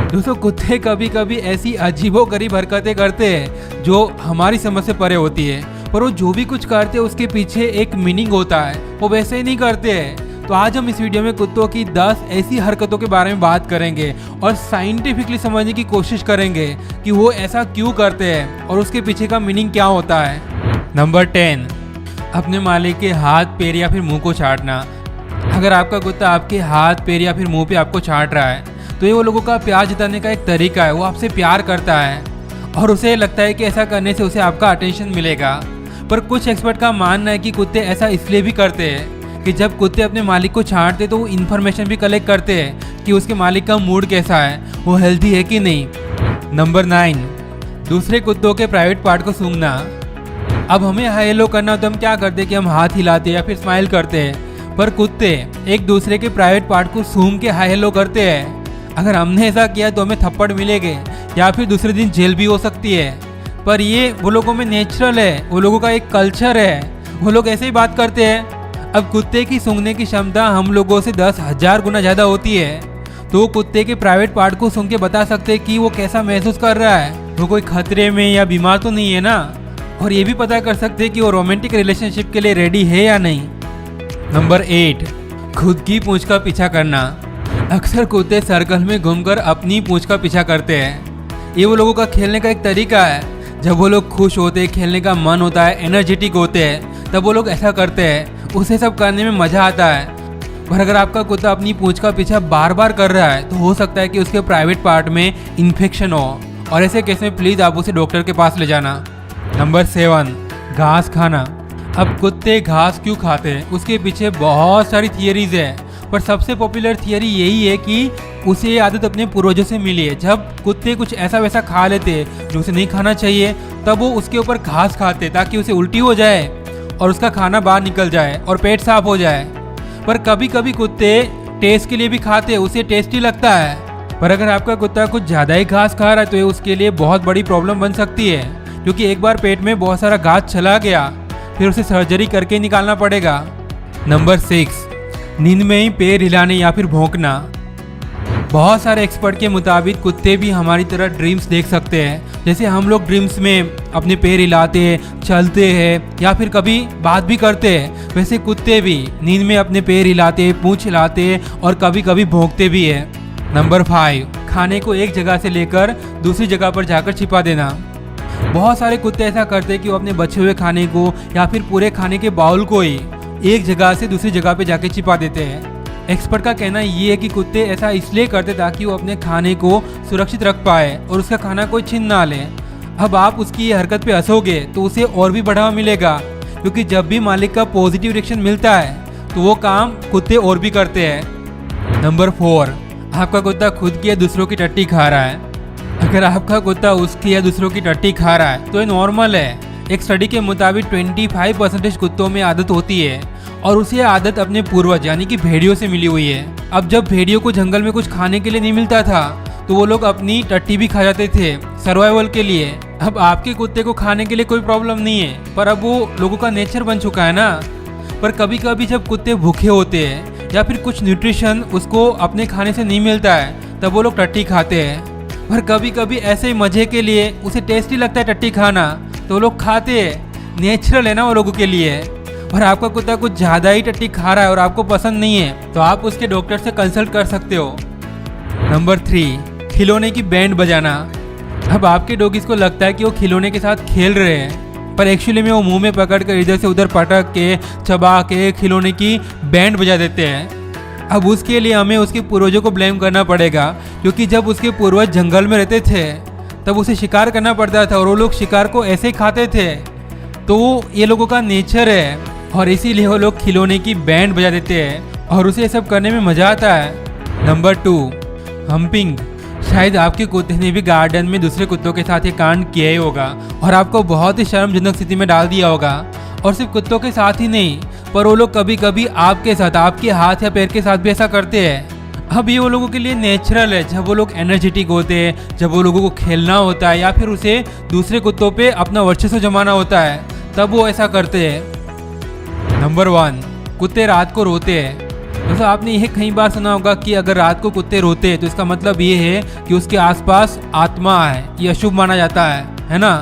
दोस्तों कुत्ते कभी कभी ऐसी अजीबोगरीब हरकतें करते हैं जो हमारी समझ से परे होती है, पर वो जो भी कुछ करते हैं उसके पीछे एक मीनिंग होता है, वो वैसे ही नहीं करते हैं। तो आज हम इस वीडियो में कुत्तों की 10 ऐसी हरकतों के बारे में बात करेंगे और साइंटिफिकली समझने की कोशिश करेंगे कि वो ऐसा क्यों करते हैं और उसके पीछे का मीनिंग क्या होता है। नंबर 10, अपने मालिक के हाथ, पैर या फिर मुंह को चाटना। अगर आपका कुत्ता आपके हाथ, पैर या फिर मुंह पे आपको चाट रहा है तो ये वो लोगों का प्यार जताने का एक तरीका है। वो आपसे प्यार करता है और उसे लगता है कि ऐसा करने से उसे आपका अटेंशन मिलेगा। पर कुछ एक्सपर्ट का मानना है कि कुत्ते ऐसा इसलिए भी करते हैं कि जब कुत्ते अपने मालिक को छांटते तो वो इन्फॉर्मेशन भी कलेक्ट करते हैं कि उसके मालिक का मूड कैसा है, वो हेल्दी है कि नहीं। नंबर 9, दूसरे कुत्तों के प्राइवेट पार्ट को सूंघना। अब हमें हाई हेलो करना हो तो हम क्या करते हैं कि हम हाथ हिलाते या फिर स्माइल करते हैं, पर कुत्ते एक दूसरे के प्राइवेट पार्ट को सूंघ के हाई हेलो करते हैं। अगर हमने ऐसा किया तो हमें थप्पड़ मिलेंगे या फिर दूसरे दिन जेल भी हो सकती है। पर ये वो लोगों में नेचुरल है, वो लोगों का एक कल्चर है, वो लोग ऐसे ही बात करते हैं। अब कुत्ते की सूंघने की क्षमता हम लोगों से 10,000 गुना ज़्यादा होती है, तो वो कुत्ते के प्राइवेट पार्ट को सूंघ के बता सकते हैं कि वो कैसा महसूस कर रहा है, वो कोई खतरे में या बीमार तो नहीं है ना। और ये भी पता कर सकते हैं कि वो रोमांटिक रिलेशनशिप के लिए रेडी है या नहीं। नंबर 8, खुद की पूंछ का पीछा करना। अक्सर कुत्ते सर्कल में घूमकर अपनी पूंछ का पीछा करते हैं। ये वो लोगों का खेलने का एक तरीका है। जब वो लोग खुश होते हैं, खेलने का मन होता है, एनर्जेटिक होते हैं, तब वो लोग ऐसा करते हैं। उसे सब करने में मजा आता है। पर अगर आपका कुत्ता अपनी पूंछ का पीछा बार बार कर रहा है तो हो सकता है कि उसके प्राइवेट पार्ट में इन्फेक्शन हो, और ऐसे केस में प्लीज आप उसे डॉक्टर के पास ले जाना। नंबर 7, घास खाना। अब कुत्ते घास क्यों खाते हैं उसके पीछे बहुत सारी थियरीज है, पर सबसे पॉपुलर थियरी यही है कि उसे ये आदत अपने पूर्वजों से मिली है। जब कुत्ते कुछ ऐसा वैसा खा लेते जो उसे नहीं खाना चाहिए तब वो उसके ऊपर घास खाते ताकि उसे उल्टी हो जाए और उसका खाना बाहर निकल जाए और पेट साफ हो जाए। पर कभी कभी कुत्ते टेस्ट के लिए भी खाते, उसे टेस्टी लगता है। पर अगर आपका कुत्ता कुछ ज़्यादा ही घास खा रहा है तो ये उसके लिए बहुत बड़ी प्रॉब्लम बन सकती है, क्योंकि एक बार पेट में बहुत सारा घास चला गया फिर उसे सर्जरी करके निकालना पड़ेगा। नंबर 6, नींद में ही पैर हिलाने या फिर भौंकना। बहुत सारे एक्सपर्ट के मुताबिक कुत्ते भी हमारी तरह ड्रीम्स देख सकते हैं। जैसे हम लोग ड्रीम्स में अपने पैर हिलाते हैं, चलते हैं या फिर कभी बात भी करते हैं, वैसे कुत्ते भी नींद में अपने पैर हिलाते, पूंछ हिलाते और कभी कभी भौंकते भी है। नंबर 5, खाने को एक जगह से लेकर दूसरी जगह पर जाकर छिपा देना। बहुत सारे कुत्ते ऐसा करते हैं कि वो अपने बचे हुए खाने को या फिर पूरे खाने के बाउल को ही एक जगह से दूसरी जगह पे जाके छिपा देते हैं। एक्सपर्ट का कहना ये है कि कुत्ते ऐसा इसलिए करते ताकि वो अपने खाने को सुरक्षित रख पाए और उसका खाना कोई छीन ना ले। अब आप उसकी ये हरकत पे हंसोगे तो उसे और भी बढ़ावा मिलेगा, क्योंकि जब भी मालिक का पॉजिटिव रिएक्शन मिलता है तो वो काम कुत्ते और भी करते हैं। नंबर 4, आपका कुत्ता खुद की या दूसरों की टट्टी खा रहा है। अगर आपका कुत्ता उसकी या दूसरों की टट्टी खा रहा है तो ये नॉर्मल है। एक स्टडी के मुताबिक 25% कुत्तों में आदत होती है और उसे आदत अपने पूर्वज यानी कि भेड़ियों से मिली हुई है। अब जब भेड़ियों को जंगल में कुछ खाने के लिए नहीं मिलता था तो वो लोग अपनी टट्टी भी खा जाते थे सर्वाइवल के लिए। अब आपके कुत्ते को खाने के लिए कोई प्रॉब्लम नहीं है, पर अब वो लोगों का नेचर बन चुका है ना। पर कभी कभी जब कुत्ते भूखे होते हैं या फिर कुछ न्यूट्रिशन उसको अपने खाने से नहीं मिलता है तब वो लोग टट्टी खाते हैं। पर कभी कभी ऐसे ही मजे के लिए उसे टेस्टी लगता है टट्टी खाना तो लोग खाते हैं, नेचुरल है ना वो लोगों के लिए। और आपका कुत्ता कुछ ज़्यादा ही टट्टी खा रहा है और आपको पसंद नहीं है तो आप उसके डॉक्टर से कंसल्ट कर सकते हो। नंबर 3, खिलौने की बैंड बजाना। अब आपके डॉगीज को लगता है कि वो खिलौने के साथ खेल रहे हैं, पर एक्चुअली में वो मुंह में पकड़ कर इधर से उधर पटक के चबा के खिलौने की बैंड बजा देते हैं। अब उसके लिए हमें उसके पूर्वजों को ब्लेम करना पड़ेगा, क्योंकि जब उसके पूर्वज जंगल में रहते थे तब उसे शिकार करना पड़ता था और वो लोग शिकार को ऐसे ही खाते थे। तो ये लोगों का नेचर है और इसीलिए वो लोग खिलौने की बैंड बजा देते हैं और उसे ये सब करने में मजा आता है। Number 2, humping. शायद आपके कुत्ते ने भी गार्डन में दूसरे कुत्तों के साथ ये कांड किया ही होगा और आपको बहुत ही शर्मजनक स्थिति में डाल दिया होगा। और सिर्फ कुत्तों के साथ ही नहीं, पर वो लोग कभी कभी आपके साथ, आपके हाथ या पैर के साथ भी ऐसा करते हैं। अब ये वो लोगों के लिए नेचुरल है। जब वो लोग एनर्जेटिक होते हैं, जब वो लोगों को खेलना होता है या फिर उसे दूसरे कुत्तों पे अपना वर्चस्व जमाना होता है, तब वो ऐसा करते हैं। नंबर 1, कुत्ते रात को रोते हैं। दोस्तों आपने यह कई बार सुना होगा कि अगर रात को कुत्ते रोते हैं तो इसका मतलब ये है कि उसके आसपास आत्मा है, ये अशुभ माना जाता है ना।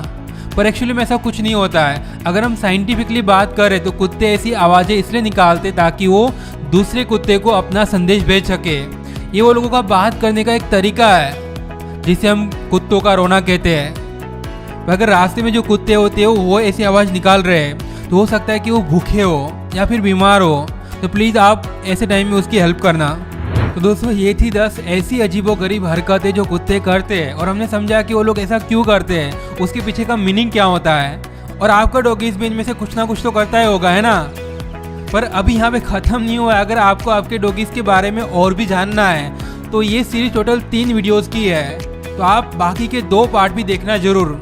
पर एक्चुअली में ऐसा कुछ नहीं होता है। अगर हम साइंटिफिकली बात करें तो कुत्ते ऐसी आवाज़ें इसलिए निकालते ताकि वो दूसरे कुत्ते को अपना संदेश भेज सके। ये वो लोगों का बात करने का एक तरीका है जिसे हम कुत्तों का रोना कहते हैं। अगर रास्ते में जो कुत्ते होते हैं वो ऐसी आवाज़ निकाल रहे हैं तो हो सकता है कि वो भूखे हो या फिर बीमार हो, तो प्लीज़ आप ऐसे टाइम में उसकी हेल्प करना। तो दोस्तों ये थी 10 ऐसी अजीबोगरीब हरकतें जो कुत्ते करते हैं और हमने समझा कि वो लोग ऐसा क्यों करते हैं, उसके पीछे का मीनिंग क्या होता है। और आपका डॉगी इस में से कुछ ना कुछ तो करता ही होगा, है ना। पर अभी यहाँ पे ख़त्म नहीं हुआ है। अगर आपको आपके डॉगीज़ के बारे में और भी जानना है तो ये सीरीज टोटल 3 वीडियोज़ की है, तो आप बाकी के 2 पार्ट भी देखना ज़रूर।